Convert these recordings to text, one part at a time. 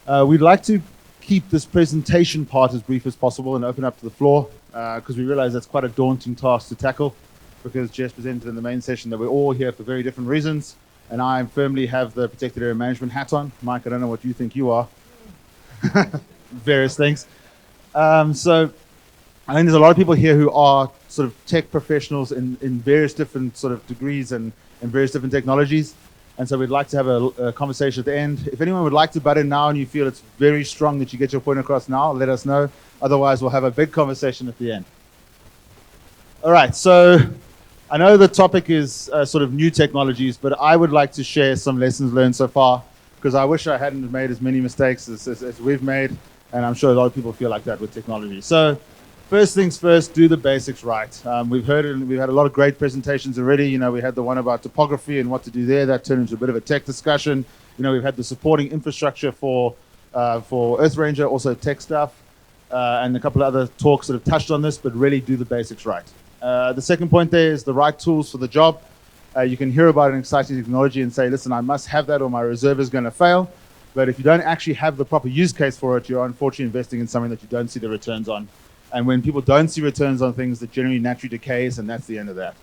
We'd like to keep this presentation part as brief as possible and open up to the floor because we realize that's quite a daunting task to tackle because Jess presented in the main session that we're all here for very different reasons, and I firmly have the protected area management hat on. Mike, I don't know what you think you are. Various things. So I think there's a lot of people here who are sort of tech professionals in various different sort of degrees and various different technologies. And so we'd like to have a conversation at the end. If anyone would like to butt in now and you feel it's very strong that you get your point across now, let us know. Otherwise, we'll have a big conversation at the end. All right, so I know the topic is sort of new technologies, but I would like to share some lessons learned so far because I wish I hadn't made as many mistakes as we've made. And I'm sure a lot of people feel like that with technology. So first things first, do the basics right. We've heard it, and we've had a lot of great presentations already. You know, we had the one about topography and what to do there. That turned into a bit of a tech discussion. You know, we've had the supporting infrastructure for EarthRanger, also tech stuff, and a couple of other talks that have touched on this, but really do the basics right. The second point there is the right tools for the job. You can hear about an exciting technology and say, listen, I must have that or my reserve is going to fail. But if you don't actually have the proper use case for it, you're unfortunately investing in something that you don't see the returns on. And when people don't see returns on things, that generally naturally decays, and that's the end of that.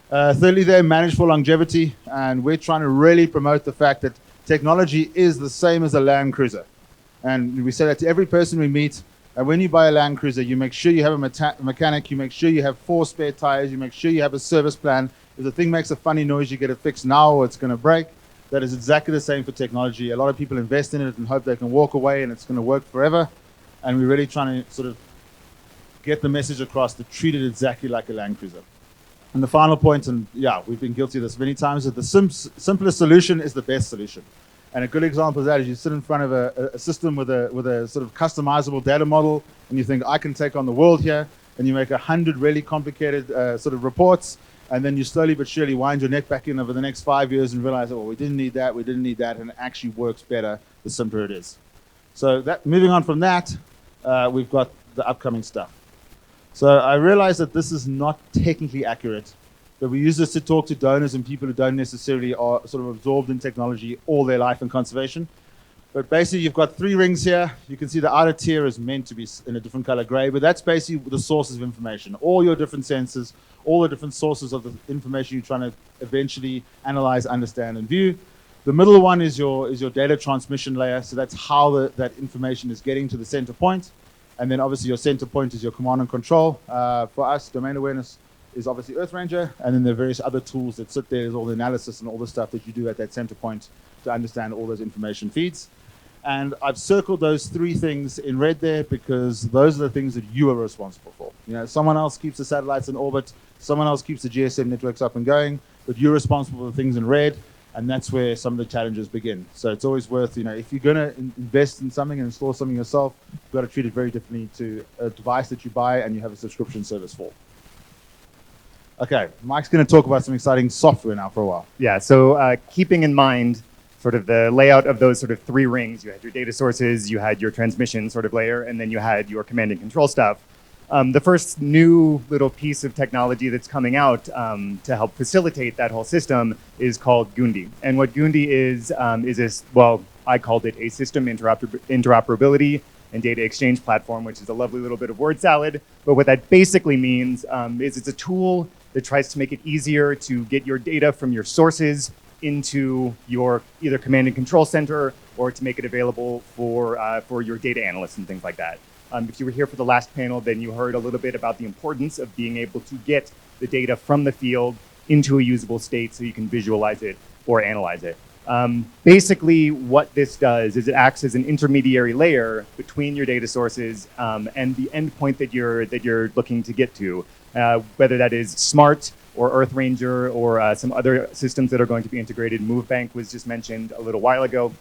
Thirdly, they're managed for longevity, and we're trying to really promote the fact that technology is the same as a Land Cruiser. And we say that to every person we meet. And when you buy a Land Cruiser, you make sure you have a mechanic, you make sure you have 4 spare tires, you make sure you have a service plan. If the thing makes a funny noise, you get it fixed now or it's going to break. That is exactly the same for technology. A lot of people invest in it and hope they can walk away and it's going to work forever. And we're really trying to sort of get the message across to treat it exactly like a Land Cruiser. And the final point, and yeah, we've been guilty of this many times, that the simplest solution is the best solution. And a good example of that is you sit in front of a system with a sort of customizable data model, and you think, I can take on the world here, and you make 100 really complicated sort of reports, and then you slowly but surely wind your neck back in over the next 5 years and realize, oh, well, we didn't need that, and it actually works better the simpler it is. So that, moving on from that, we've got the upcoming stuff. So I realize that this is not technically accurate, but we use this to talk to donors and people who don't necessarily are sort of absorbed in technology all their life in conservation. But basically, you've got 3 rings here. You can see the outer tier is meant to be in a different color gray, but that's basically the sources of information. All your different sensors, all the different sources of the information you're trying to eventually analyze, understand, and view. The middle one is your data transmission layer. So that's how that information is getting to the center point. And then obviously your center point is your command and control. For us, domain awareness is obviously EarthRanger. And then there are various other tools that sit there. There's all the analysis and all the stuff that you do at that center point to understand all those information feeds. And I've circled those 3 things in red there because those are the things that you are responsible for. You know, someone else keeps the satellites in orbit, someone else keeps the GSM networks up and going, but you're responsible for the things in red, and that's where some of the challenges begin. So it's always worth, you know, if you're going to invest in something and install something yourself, you've got to treat it very differently to a device that you buy and you have a subscription service for. Okay, Mike's going to talk about some exciting software now for a while. Yeah, so keeping in mind sort of the layout of those sort of 3 rings. You had your data sources, you had your transmission sort of layer, and then you had your command and control stuff. The first new little piece of technology that's coming out to help facilitate that whole system is called Gundi. And what Gundi is this, well, I called it a system interoperability and data exchange platform, which is a lovely little bit of word salad. But what that basically means is it's a tool that tries to make it easier to get your data from your sources into your either command and control center or to make it available for your data analysts and things like that. If you were here for the last panel, then you heard a little bit about the importance of being able to get the data from the field into a usable state so you can visualize it or analyze it. Basically, what this does is it acts as an intermediary layer between your data sources and the endpoint that you're looking to get to, whether that is SMART or EarthRanger or some other systems that are going to be integrated. MoveBank was just mentioned a little while ago.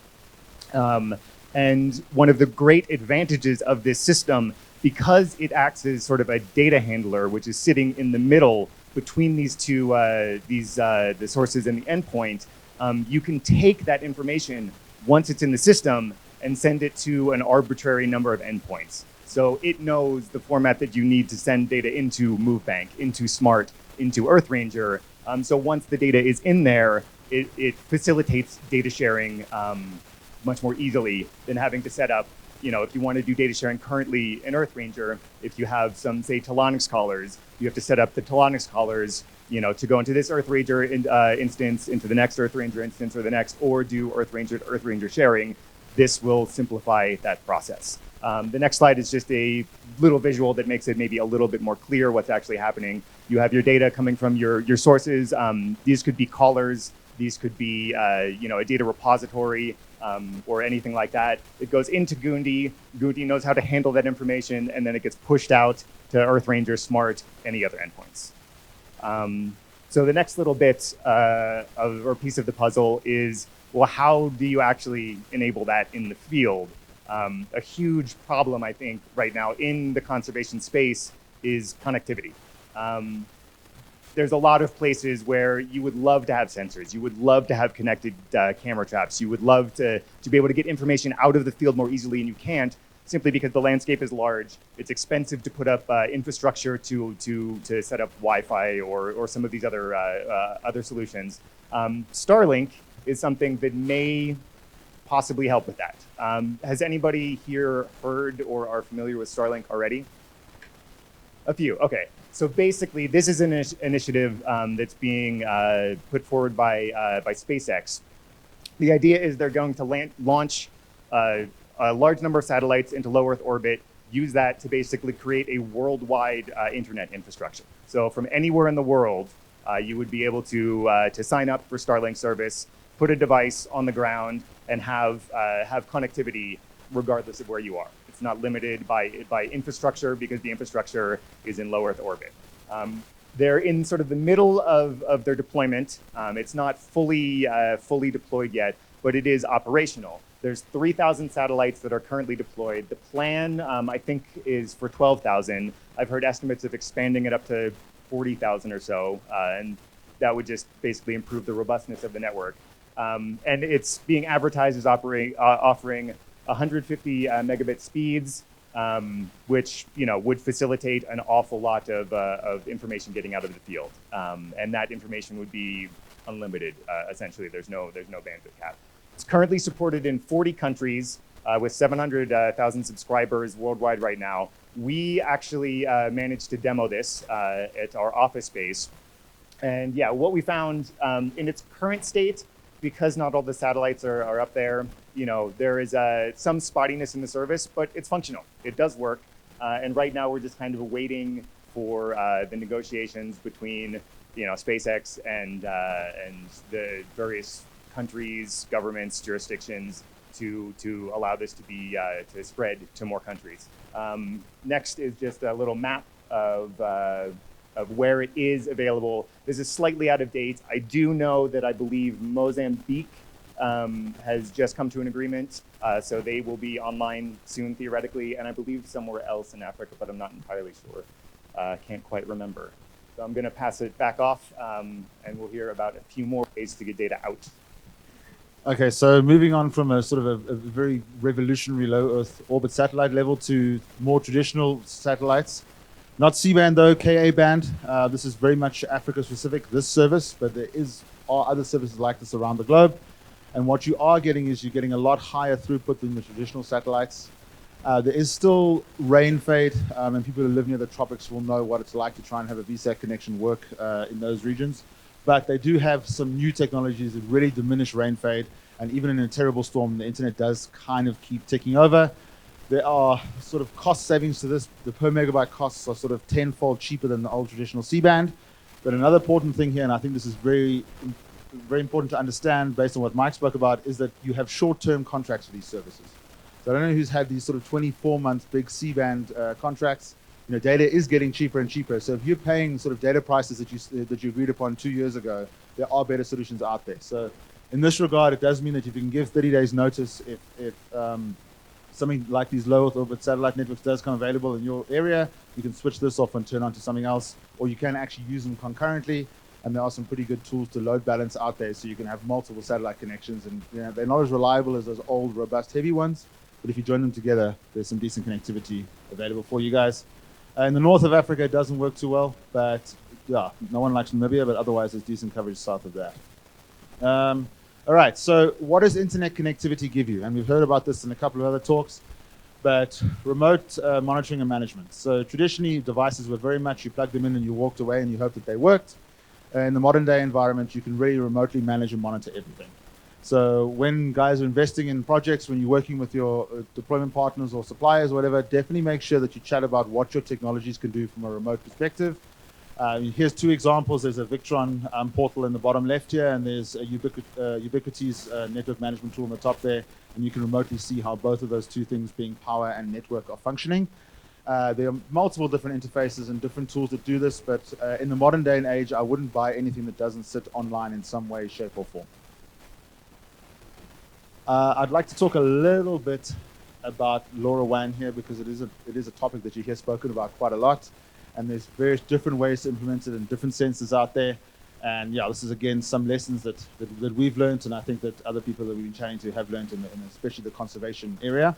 And one of the great advantages of this system, because it acts as sort of a data handler, which is sitting in the middle between these two, the sources and the endpoint, you can take that information once it's in the system and send it to an arbitrary number of endpoints. So it knows the format that you need to send data into MoveBank, into SMART, into EarthRanger. So once the data is in there, it facilitates data sharing much more easily than having to set up, if you want to do data sharing currently in EarthRanger, if you have some, say, Telonix callers, you have to set up the Telonix callers, to go into this EarthRanger instance, into the next EarthRanger instance, or the next, or do EarthRanger to EarthRanger sharing. This will simplify that process. The next slide is just a little visual that makes it maybe a little bit more clear what's actually happening. You have your data coming from your sources. These could be callers. These could be a data repository or anything like that. It goes into Gundi. Gundi knows how to handle that information, and then it gets pushed out to EarthRanger, Smart, any other endpoints. So the next little bit or piece of the puzzle is, well, how do you actually enable that in the field? A huge problem, I think, right now in the conservation space is connectivity. There's a lot of places where you would love to have sensors. You would love to have connected camera traps. You would love to be able to get information out of the field more easily, and you can't simply because the landscape is large. It's expensive to put up infrastructure to set up Wi-Fi or some of these other solutions. Starlink is something that may possibly help with that. Has anybody here heard or are familiar with Starlink already? A few, okay. So basically, this is an initiative that's being put forward by SpaceX. The idea is they're going to launch a large number of satellites into low Earth orbit, use that to basically create a worldwide internet infrastructure. So from anywhere in the world, you would be able to sign up for Starlink service, put a device on the ground, and have connectivity regardless of where you are. It's not limited by infrastructure because the infrastructure is in low Earth orbit. They're in sort of the middle of their deployment. It's not fully deployed yet, but it is operational. There's 3,000 satellites that are currently deployed. The plan, I think, is for 12,000. I've heard estimates of expanding it up to 40,000 or so, and that would just basically improve the robustness of the network. And it's being advertised as offering 150 megabit speeds, which would facilitate an awful lot of information getting out of the field, and that information would be unlimited. Essentially, there's no bandwidth cap. It's currently supported in 40 countries with 700,000 subscribers worldwide right now. We actually managed to demo this at our office space, and yeah, what we found in its current state, because not all the satellites are up there, there is some spottiness in the service, but it's functional. It does work. And right now we're just kind of waiting for the negotiations between SpaceX and the various countries, governments, jurisdictions to allow this to be to spread to more countries. Next is just a little map of where it is available. This is slightly out of date. I do know that I believe Mozambique has just come to an agreement, so they will be online soon theoretically, and I believe somewhere else in Africa, but I'm not entirely sure. Can't quite remember. So I'm going to pass it back off, and we'll hear about a few more ways to get data out. Okay, so moving on from a sort of a very revolutionary low Earth orbit satellite level to more traditional satellites. Not C-band though, Ka band. This is very much Africa specific, this service, but there are other services like this around the globe. And what you are getting is you're getting a lot higher throughput than the traditional satellites. There is still rain fade, and people who live near the tropics will know what it's like to try and have a VSAT connection work in those regions. But they do have some new technologies that really diminish rain fade, and even in a terrible storm, the internet does kind of keep ticking over. There are sort of cost savings to this. The per megabyte costs are sort of 10-fold cheaper than the old traditional C-band. But another important thing here, and I think this is very, very important to understand based on what Mike spoke about, is that you have short-term contracts for these services. So I don't know who's had these sort of 24-month big C-band contracts. Data is getting cheaper and cheaper. So if you're paying sort of data prices that you agreed upon 2 years ago, there are better solutions out there. So in this regard, it does mean that if you can give 30 days notice, if something like these low Earth orbit satellite networks does come available in your area, you can switch this off and turn on to something else, or you can actually use them concurrently. And there are some pretty good tools to load balance out there, so you can have multiple satellite connections. And they're not as reliable as those old, robust, heavy ones. But if you join them together, there's some decent connectivity available for you guys. In the north of Africa, it doesn't work too well, but yeah, no one likes Namibia, but otherwise there's decent coverage south of that. All right, so what does internet connectivity give you? And we've heard about this in a couple of other talks, but remote monitoring and management. So traditionally, devices were very much, you plugged them in and you walked away and you hoped that they worked. In the modern day environment, you can really remotely manage and monitor everything. So when guys are investing in projects, when you're working with your deployment partners or suppliers or whatever, definitely make sure that you chat about what your technologies can do from a remote perspective. Here's two examples. There's a Victron portal in the bottom left here, and there's a Ubiquiti's network management tool on the top there, and you can remotely see how both of those two things, being power and network, are functioning. There are multiple different interfaces and different tools that do this, but in the modern day and age, I wouldn't buy anything that doesn't sit online in some way, shape, or form. I'd like to talk a little bit about LoRaWAN here, because it is a topic that you hear spoken about quite a lot, and there's various different ways to implement it and different sensors out there. And yeah, this is again some lessons that we've learned, and I think that other people that we've been chatting to have learned in especially the conservation area.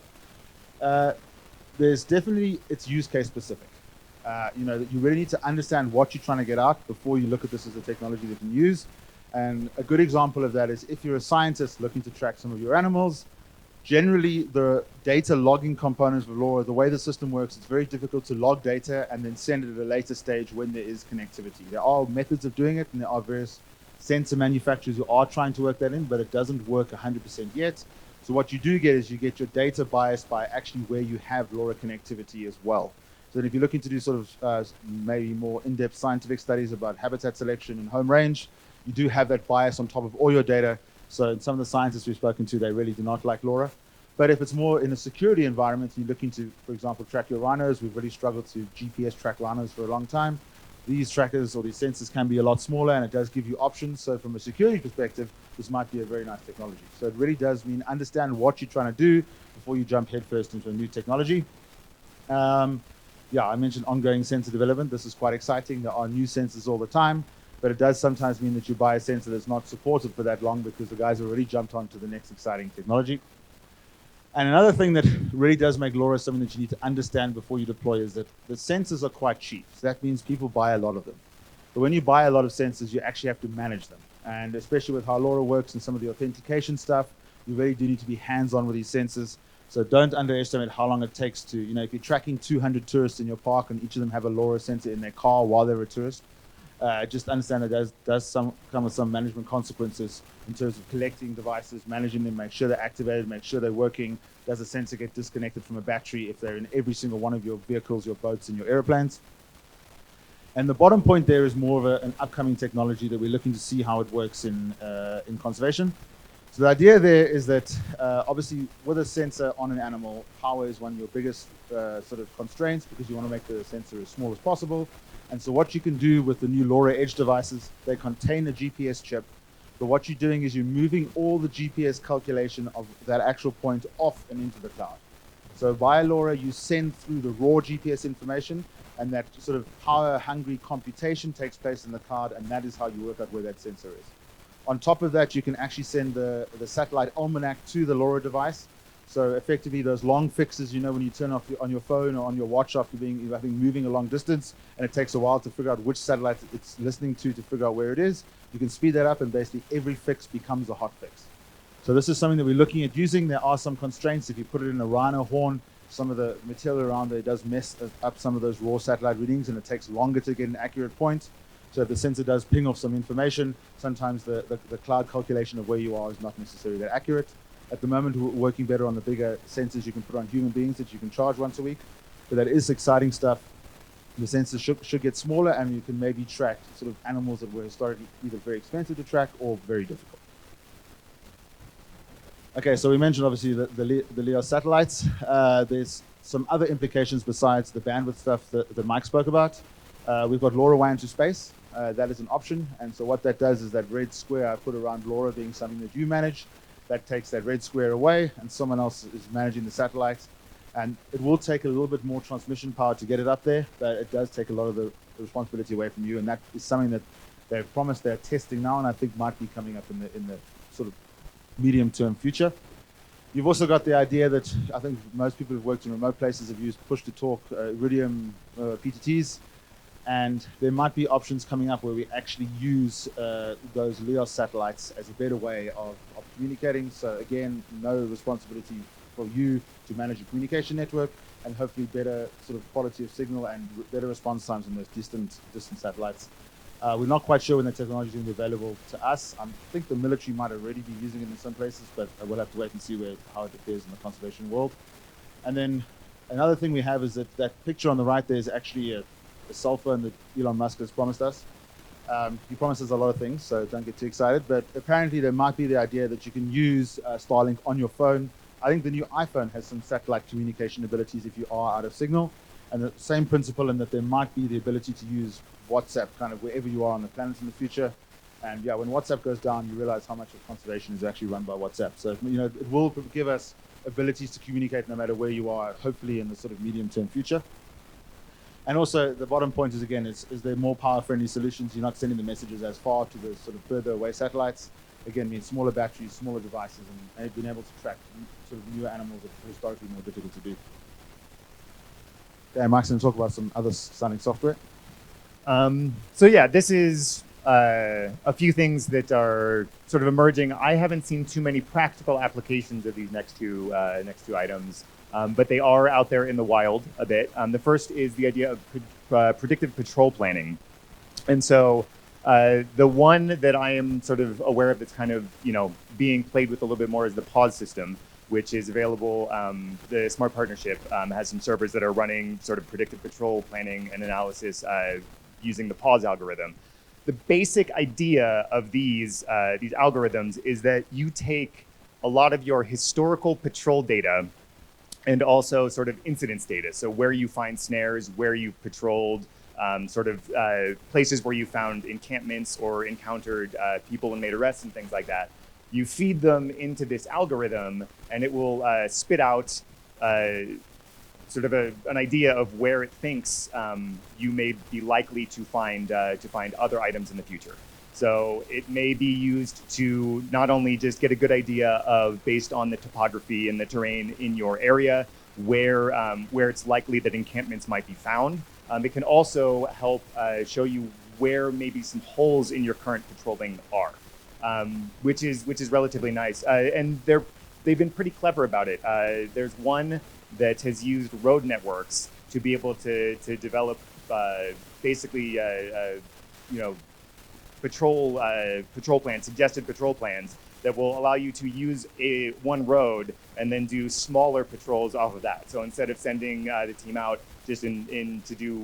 There's definitely, it's use case specific. You really need to understand what you're trying to get out before you look at this as a technology that you can use. And a good example of that is if you're a scientist looking to track some of your animals, generally the data logging components of LoRa, the way the system works, it's very difficult to log data and then send it at a later stage when there is connectivity. There are methods of doing it, and there are various sensor manufacturers who are trying to work that in, but it doesn't work 100% yet. So what you do get is you get your data biased by actually where you have LoRa connectivity as well. So if you're looking to do sort of maybe more in-depth scientific studies about habitat selection and home range, you do have that bias on top of all your data. So in some of the scientists we've spoken to, they really do not like LoRa. But if it's more in a security environment, you're looking to, for example, track your rhinos. We've really struggled to GPS track rhinos for a long time. These trackers or these sensors can be a lot smaller, and it does give you options. So from a security perspective, this might be a very nice technology. So it really does mean understand what you're trying to do before you jump headfirst into a new technology. Yeah, I mentioned ongoing sensor development. This is quite exciting. There are new sensors all the time, but it does sometimes mean that you buy a sensor that's not supported for that long because the guys already jumped on to the next exciting technology. And another thing that really does make LoRa something that you need to understand before you deploy is that the sensors are quite cheap. So that means people buy a lot of them. But when you buy a lot of sensors, you actually have to manage them. And especially with how LoRa works and some of the authentication stuff, you really do need to be hands-on with these sensors. So don't underestimate how long it takes to, if you're tracking 200 tourists in your park and each of them have a LoRa sensor in their car while they're a tourist, just understand that does come with some management consequences in terms of collecting devices, managing them, make sure they're activated, make sure they're working. Does a sensor get disconnected from a battery if they're in every single one of your vehicles, your boats, and your airplanes? And the bottom point there is more of an upcoming technology that we're looking to see how it works in conservation. So the idea there is that obviously with a sensor on an animal, power is one of your biggest sort of constraints, because you want to make the sensor as small as possible. And so what you can do with the new LoRa Edge devices, they contain a GPS chip, but what you're doing is you're moving all the GPS calculation of that actual point off and into the cloud. So via LoRa, you send through the raw GPS information, and that sort of power-hungry computation takes place in the cloud, and that is how you work out where that sensor is. On top of that, you can actually send the satellite almanac to the LoRa device. So effectively, those long fixes, when you turn off on your phone or on your watch after moving a long distance, and it takes a while to figure out which satellite it's listening to figure out where it is, you can speed that up, and basically every fix becomes a hot fix. So this is something that we're looking at using. There are some constraints. If you put it in a rhino horn, some of the material around there does mess up some of those raw satellite readings, and it takes longer to get an accurate point. So if the sensor does ping off some information, sometimes the cloud calculation of where you are is not necessarily that accurate. At the moment, we're working better on the bigger sensors you can put on human beings that you can charge once a week. But that is exciting stuff. The sensors should get smaller, and you can maybe track sort of animals that were historically either very expensive to track or very difficult. Okay, so we mentioned obviously the LEO satellites. There's some other implications besides the bandwidth stuff that Mike spoke about. We've got LoRaWAN to space. That is an option. And so what that does is that red square I put around LoRa being something that you manage, that takes that red square away, and someone else is managing the satellites. And it will take a little bit more transmission power to get it up there, but it does take a lot of the responsibility away from you. And that is something that they've promised they're testing now, and I think might be coming up in the sort of medium-term future. You've also got the idea that I think most people who've worked in remote places have used push-to-talk Iridium PTTs, and there might be options coming up where we actually use those LEO satellites as a better way of communicating. So again, no responsibility for you to manage your communication network, and hopefully better sort of quality of signal and better response times on those distant satellites. We're not quite sure when the technology is going to be available to us. I think the military might already be using it in some places, but we'll have to wait and see how it appears in the conservation world. And then another thing we have is that picture on the right there is actually a cell phone that Elon Musk has promised us. He promises a lot of things, so don't get too excited. But apparently there might be the idea that you can use Starlink on your phone. I think the new iPhone has some satellite communication abilities if you are out of signal. And the same principle in that there might be the ability to use WhatsApp kind of wherever you are on the planet in the future. And yeah, when WhatsApp goes down, you realize how much of conservation is actually run by WhatsApp. So, you know, it will give us abilities to communicate no matter where you are, hopefully in the sort of medium-term future. And also the bottom point is, again, is there more power-friendly solutions? You're not sending the messages as far to the sort of further away satellites. Again, means smaller batteries, smaller devices, and being able to track sort of newer animals that are historically more difficult to do. Okay, Mike's going to talk about some other sounding software. So yeah, this is a few things that are sort of emerging. I haven't seen too many practical applications of these next two items, but they are out there in the wild a bit. The first is the idea of predictive patrol planning. And so the one that I am sort of aware of that's kind of, you know, being played with a little bit more is the pause system, which is available. The Smart Partnership has some servers that are running sort of predictive patrol planning and analysis using the pause algorithm. The basic idea of these algorithms is that you take a lot of your historical patrol data and also sort of incidence data. So where you find snares, where you've patrolled, places where you found encampments or encountered people and made arrests and things like that. You feed them into this algorithm, and it will spit out sort of an idea of where it thinks you may be likely to find other items in the future. So it may be used to not only just get a good idea of, based on the topography and the terrain in your area, where it's likely that encampments might be found. It can also help show you where maybe some holes in your current patrolling are, which is relatively nice. And they've been pretty clever about it. There's one that has used road networks to be able to develop basically patrol plans, suggested patrol plans that will allow you to use one road and then do smaller patrols off of that. So instead of sending the team out just in to do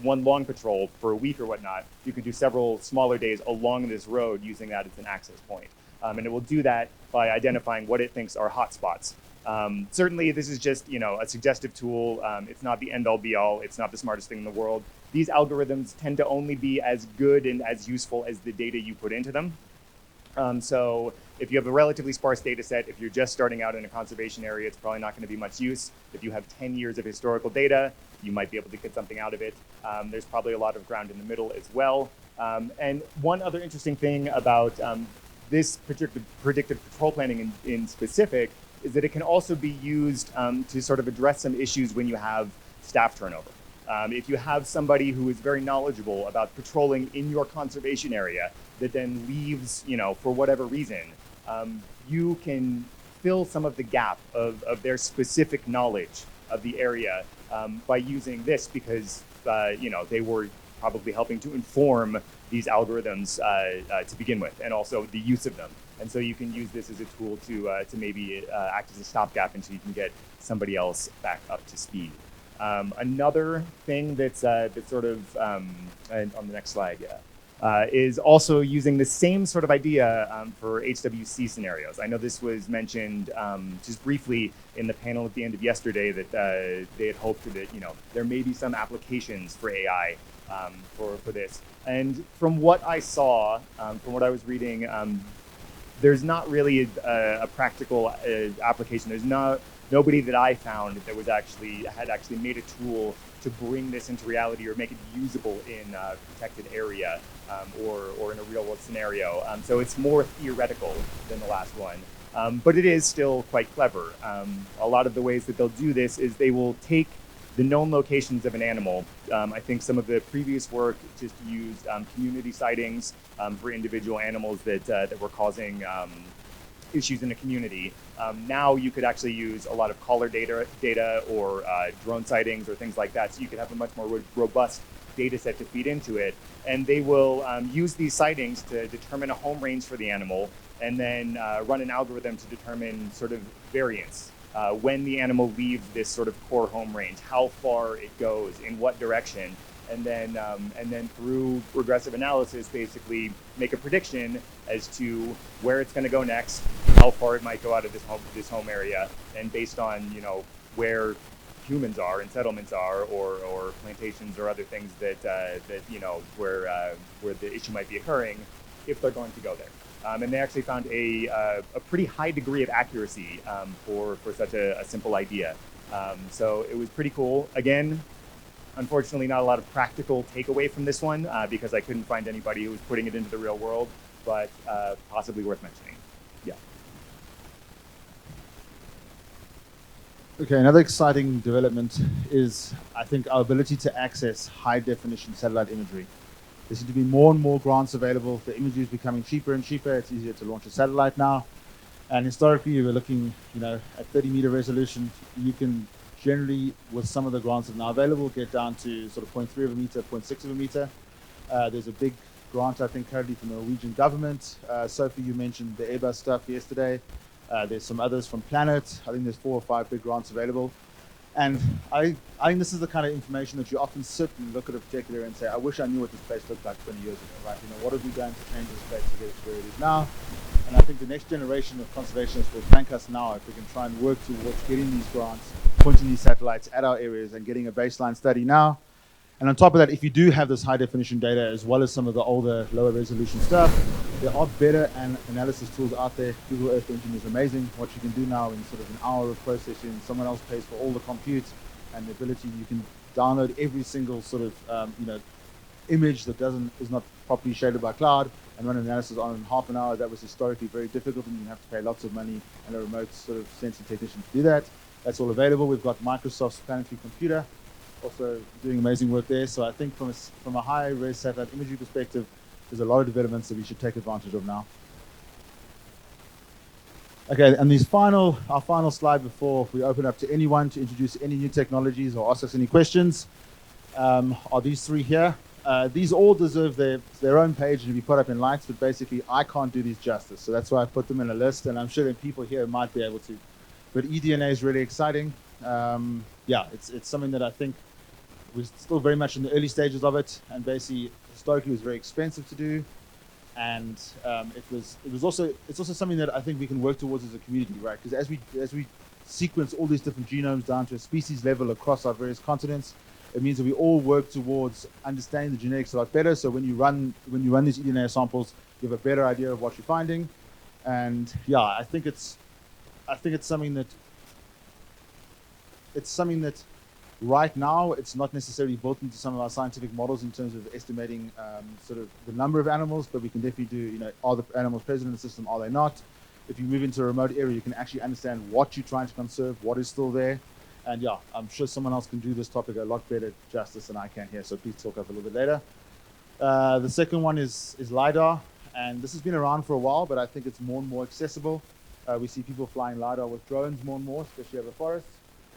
one long patrol for a week or whatnot, you can do several smaller days along this road using that as an access point. And it will do that by identifying what it thinks are hotspots. Certainly, this is just, you know, a suggestive tool. It's not the end-all be-all. It's not the smartest thing in the world. These algorithms tend to only be as good and as useful as the data you put into them. So if you have a relatively sparse data set, if you're just starting out in a conservation area, it's probably not going to be much use. If you have 10 years of historical data, you might be able to get something out of it. There's probably a lot of ground in the middle as well. And one other interesting thing about this predictive patrol planning in specific is that it can also be used to sort of address some issues when you have staff turnover. If you have somebody who is very knowledgeable about patrolling in your conservation area that then leaves, you know, for whatever reason, you can fill some of the gap of their specific knowledge of the area by using this, because you know, they were probably helping to inform these algorithms to begin with, and also the use of them. And so you can use this as a tool to maybe act as a stopgap until you can get somebody else back up to speed. Another thing that's sort of, and on the next slide, is also using the same sort of idea for HWC scenarios. I know this was mentioned just briefly in the panel at the end of yesterday that they had hoped that, you know, there may be some applications for AI for this. And from what I saw, from what I was reading, there's not really a practical application. There's nobody that I found that had actually made a tool to bring this into reality or make it usable in a protected area or in a real world scenario. So it's more theoretical than the last one, but it is still quite clever. A lot of the ways that they'll do this is they will take the known locations of an animal. I think some of the previous work just used community sightings for individual animals that were causing issues in a community. Now you could actually use a lot of caller data or drone sightings or things like that, so you could have a much more robust data set to feed into it. And they will use these sightings to determine a home range for the animal, and then run an algorithm to determine sort of variance. When the animal leaves this sort of core home range, how far it goes, in what direction, and then through regressive analysis, basically make a prediction as to where it's going to go next, how far it might go out of this home area, and based on where humans are and settlements are, or plantations or other things that where the issue might be occurring, if they're going to go there. And they actually found a pretty high degree of accuracy for such a simple idea. So it was pretty cool. Again, unfortunately, not a lot of practical takeaway from this one because I couldn't find anybody who was putting it into the real world, but possibly worth mentioning. Yeah. Okay, another exciting development is, I think, our ability to access high-definition satellite imagery. There seem to be more and more grants available. The imagery is becoming cheaper and cheaper. It's easier to launch a satellite now. And historically, you were looking, at 30-meter resolution. You can generally, with some of the grants that are now available, get down to sort of 0.3 of a meter, 0.6 of a meter. There's a big grant, I think, currently from the Norwegian government. Sophie, you mentioned the Airbus stuff yesterday. There's some others from Planet. I think there's 4 or 5 big grants available. And I think this is the kind of information that you often sit and look at a particular area and say, I wish I knew what this place looked like 20 years ago, right? What have we done to change this place to get it to where it is now? And I think the next generation of conservationists will thank us now if we can try and work towards getting these grants, pointing these satellites at our areas and getting a baseline study now. And on top of that, if you do have this high definition data, as well as some of the older, lower resolution stuff, there are better analysis tools out there. Google EarthRanger is amazing. What you can do now in sort of an hour of processing, someone else pays for all the compute and the ability, you can download every single sort of, image that is not properly shaded by cloud and run an analysis on in half an hour. That was historically very difficult, and you have to pay lots of money and a remote sort of sensing technician to do that. That's all available. We've got Microsoft's Planetary Computer also doing amazing work there. So I think from a high-res satellite imagery perspective, there's a lot of developments that we should take advantage of now. Okay, and our final slide before we open up to anyone to introduce any new technologies or ask us any questions, are these 3 here. These all deserve their own page to be put up in lights, but basically I can't do these justice. So that's why I put them in a list, and I'm sure that people here might be able to. But eDNA is really exciting. It's something that I think we're still very much in the early stages of it, and basically historically it was very expensive to do, and it's also something that I think we can work towards as a community, right? Because as we sequence all these different genomes down to a species level across our various continents, it means that we all work towards understanding the genetics a lot better. So when you run these eDNA samples, you have a better idea of what you're finding, and I think it's something that right now it's not necessarily built into some of our scientific models in terms of estimating sort of the number of animals, but we can definitely do, are the animals present in the system, are they not? If you move into a remote area, you can actually understand what you're trying to conserve, what is still there. And I'm sure someone else can do this topic a lot better justice than I can here, so please talk up a little bit later. The second one is LiDAR, and this has been around for a while, but I think it's more and more accessible. We see people flying LiDAR with drones more and more, especially over forests.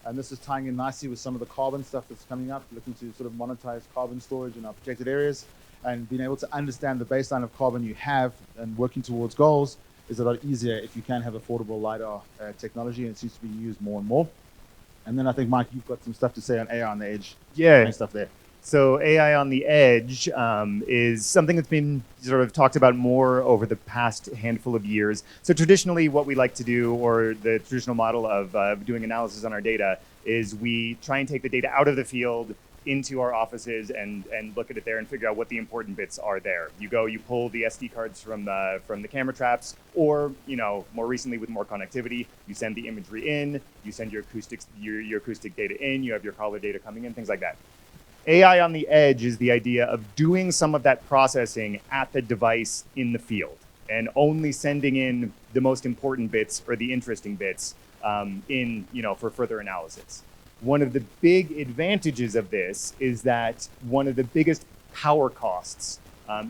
And this is tying in nicely with some of the carbon stuff that's coming up, looking to sort of monetize carbon storage in our protected areas. And being able to understand the baseline of carbon you have and working towards goals is a lot easier if you can have affordable LiDAR technology, and it seems to be used more and more. And then I think, Mike, you've got some stuff to say on AI on the edge. Yeah. Stuff there. So AI on the edge is something that's been sort of talked about more over the past handful of years. So traditionally what we like to do, or the traditional model of doing analysis on our data, is we try and take the data out of the field into our offices and look at it there and figure out what the important bits are there. You pull the SD cards from the camera traps, or more recently with more connectivity, you send the imagery in, you send your acoustic data in, you have your caller data coming in, things like that. AI on the edge is the idea of doing some of that processing at the device in the field and only sending in the most important bits or the interesting bits for further analysis. One of the big advantages of this is that one of the biggest power costs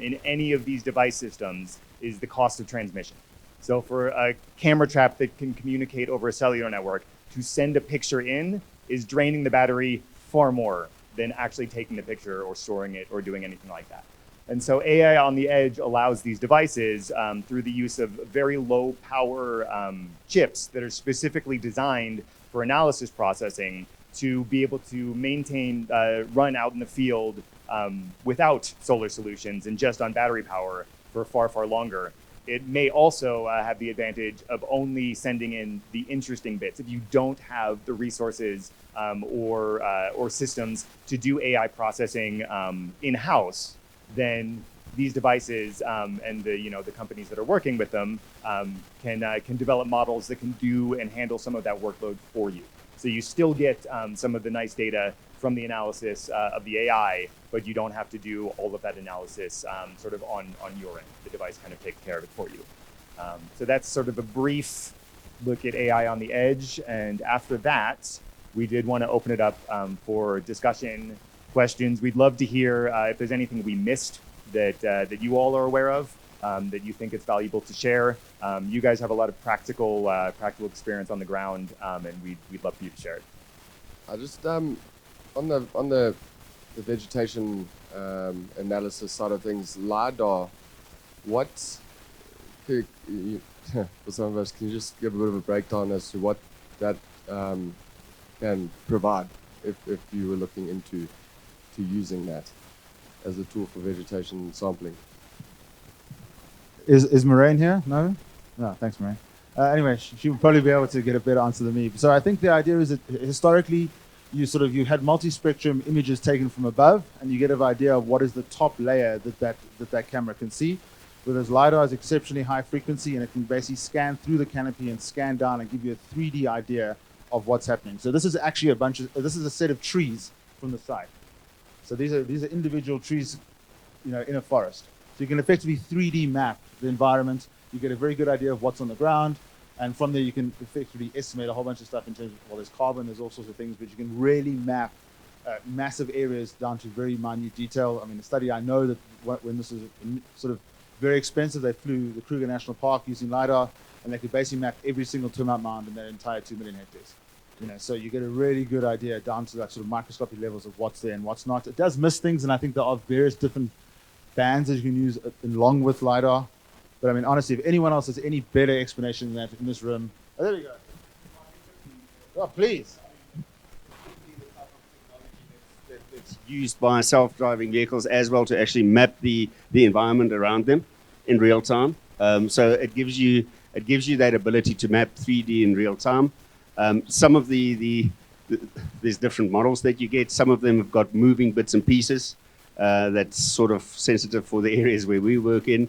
in any of these device systems is the cost of transmission. So for a camera trap that can communicate over a cellular network, to send a picture in is draining the battery far more than actually taking the picture or storing it or doing anything like that. And so AI on the edge allows these devices through the use of very low power chips that are specifically designed for analysis processing to be able to maintain, run out in the field without solar solutions and just on battery power for far, far longer. It may also have the advantage of only sending in the interesting bits. If you don't have the resources or systems to do AI processing in-house, then these devices and the companies that are working with them can develop models that can do and handle some of that workload for you. So you still get some of the nice data from the analysis of the AI, but you don't have to do all of that analysis sort of on your end. The device kind of takes care of it for you. So that's sort of a brief look at AI on the edge. And after that, we did want to open it up for discussion, questions. We'd love to hear if there's anything we missed that you all are aware of, that you think it's valuable to share. You guys have a lot of practical experience on the ground, and we'd love for you to share it. I just on the vegetation analysis side of things, LiDAR. What for some of us? Can you just give a bit of a breakdown as to what that can provide if you were looking into using that as a tool for vegetation sampling? Is Moraine here? No, thanks, Moraine. Anyway, she would probably be able to get a better answer than me. So I think the idea is that historically, you had multi-spectrum images taken from above, and you get an idea of what is the top layer that camera can see. Whereas LiDAR is exceptionally high frequency, and it can basically scan through the canopy and scan down and give you a 3D idea of what's happening. So this is actually this is a set of trees from the side. So these are individual trees, in a forest. So you can effectively 3D map the environment. You get a very good idea of what's on the ground, and from there you can effectively estimate a whole bunch of stuff in terms of, well, there's carbon, there's all sorts of things, but you can really map massive areas down to very minute detail. I mean, the study, I know that when this was sort of very expensive, they flew the Kruger National Park using LiDAR, and they could basically map every single termite mound in their entire 2 million hectares. So you get a really good idea down to that sort of microscopic levels of what's there and what's not. It does miss things, and I think there are various different bands that you can use along with LiDAR. But I mean, honestly, if anyone else has any better explanation than that in this room, there we go. Oh, please. It's used by self-driving vehicles as well to actually map the environment around them in real time. So it gives you that ability to map 3D in real time. Some of there's different models that you get. Some of them have got moving bits and pieces that's sort of sensitive for the areas where we work in.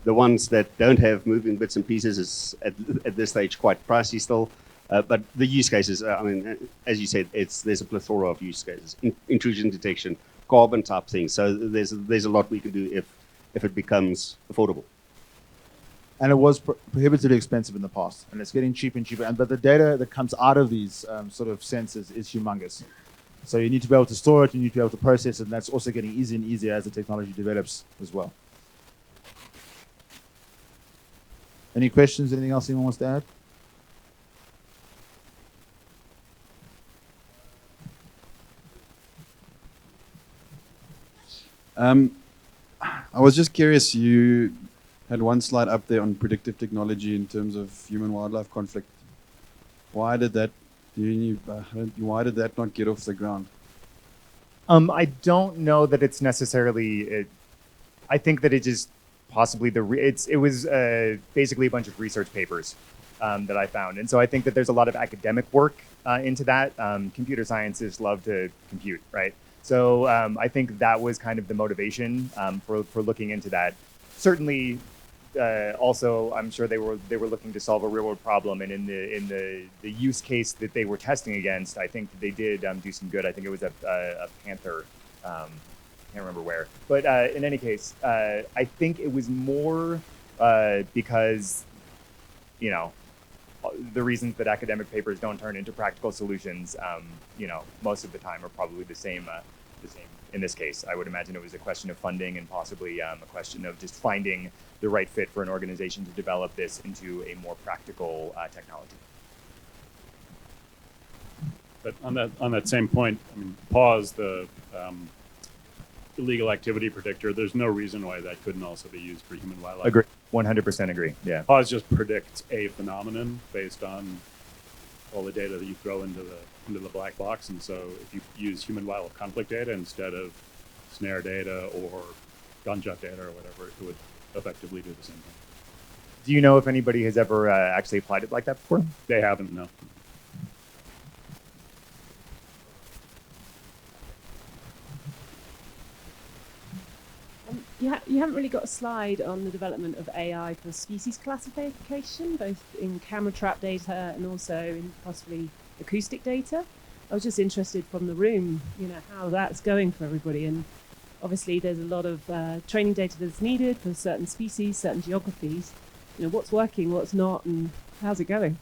The ones that don't have moving bits and pieces is at this stage quite pricey still. But the use cases, I mean, as you said, there's a plethora of use cases. Intrusion detection, carbon type things. So there's a lot we can do if it becomes affordable. And it was prohibitively expensive in the past, and it's getting cheaper and cheaper. But the data that comes out of these sort of sensors is humongous. So you need to be able to store it, you need to be able to process it, and that's also getting easier and easier as the technology develops as well. Any questions? Anything else anyone wants to add? I was just curious, you had one slide up there on predictive technology in terms of human-wildlife conflict. Why did that not get off the ground? I don't know that it's necessarily. I think that it just possibly it was basically a bunch of research papers that I found, and so I think that there's a lot of academic work into that. Computer scientists love to compute, right? So I think that was kind of the motivation for looking into that. Certainly, also I'm sure they were looking to solve a real world problem, and in the use case that they were testing against, I think they did do some good. I think it was a panther. Can't remember where, but in any case, I think it was more because the reasons that academic papers don't turn into practical solutions, most of the time are probably the the same in this case. I would imagine it was a question of funding and possibly a question of just finding the right fit for an organization to develop this into a more practical technology. But on that same point, I mean, pause the illegal activity predictor. There's no reason why that couldn't also be used for human wildlife. Agree. 100% agree. Yeah. Pause just predicts a phenomenon based on all the data that you throw into the black box. And so if you use human wildlife conflict data instead of snare data or gunshot data or whatever, it would effectively do the same thing. Do you know if anybody has ever actually applied it like that before? They haven't, no. You haven't really got a slide on the development of AI for species classification, both in camera trap data and also in possibly acoustic data. I was just interested from the room, how that's going for everybody. And obviously there's a lot of training data that's needed for certain species, certain geographies. What's working, what's not, and how's it going?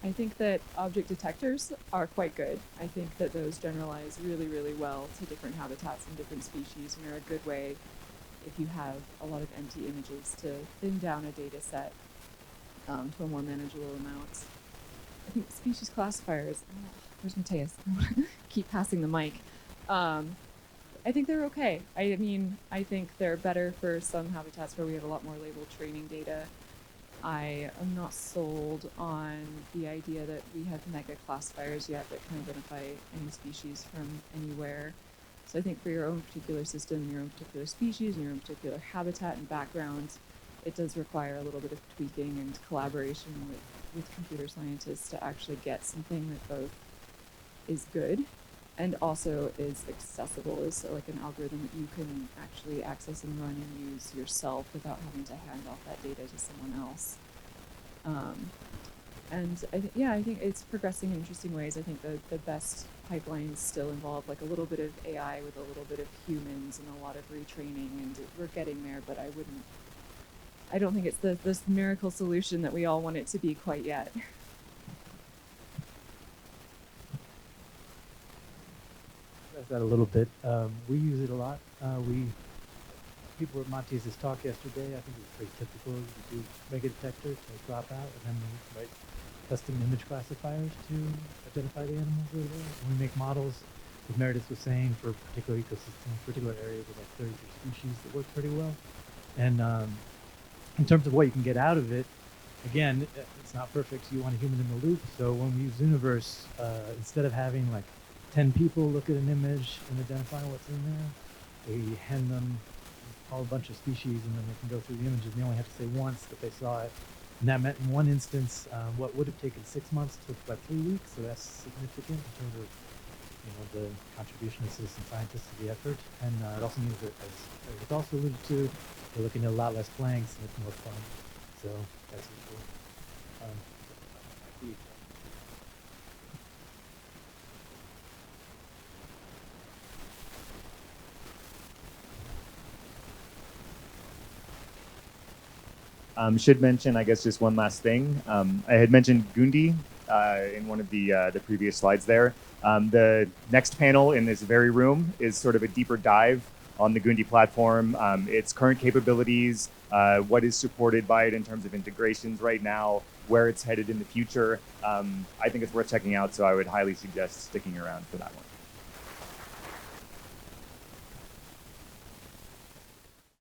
I think that object detectors are quite good. I think that those generalize really, really well to different habitats and different species, and are a good way, if you have a lot of empty images, to thin down a data set to a more manageable amount. I think species classifiers, where's Mateus? Keep passing the mic. I think they're okay. I mean, I think they're better for some habitats where we have a lot more labeled training data. I am not sold on the idea that we have mega classifiers yet that can identify any species from anywhere. So I think for your own particular system, your own particular species, and your own particular habitat and background, it does require a little bit of tweaking and collaboration with computer scientists to actually get something that both is good and also is accessible, is like an algorithm that you can actually access and run and use yourself without having to hand off that data to someone else. And I think it's progressing in interesting ways. I think the best pipelines still involve like a little bit of AI with a little bit of humans and a lot of retraining, and we're getting there, but I don't think it's this miracle solution that we all want it to be quite yet. That a little bit. We use it a lot. People at Mattias's talk yesterday, I think it was pretty typical. We do mega detectors, they drop out, and then we write custom image classifiers to identify the animals really well. When we make models, as Meredith was saying, for particular ecosystems, particular areas with like 33 species that work pretty well. And in terms of what you can get out of it, again, it's not perfect, so you want a human in the loop. So when we use Universe, instead of having like 10 people look at an image and identify what's in there, we hand them all a bunch of species, and then they can go through the images, and they only have to say once that they saw it. And that meant in one instance, what would have taken 6 months took about 3 weeks, so that's significant in terms of the contribution of citizen scientists to the effort. And it also means that, as it's also alluded to, we're looking at a lot less blanks, and it's more fun. So that's useful. Should mention, I guess, just one last thing. I had mentioned Gundi in one of the previous slides there. The next panel in this very room is sort of a deeper dive on the Gundi platform, its current capabilities, what is supported by it in terms of integrations right now, where it's headed in the future. I think it's worth checking out, so I would highly suggest sticking around for that one.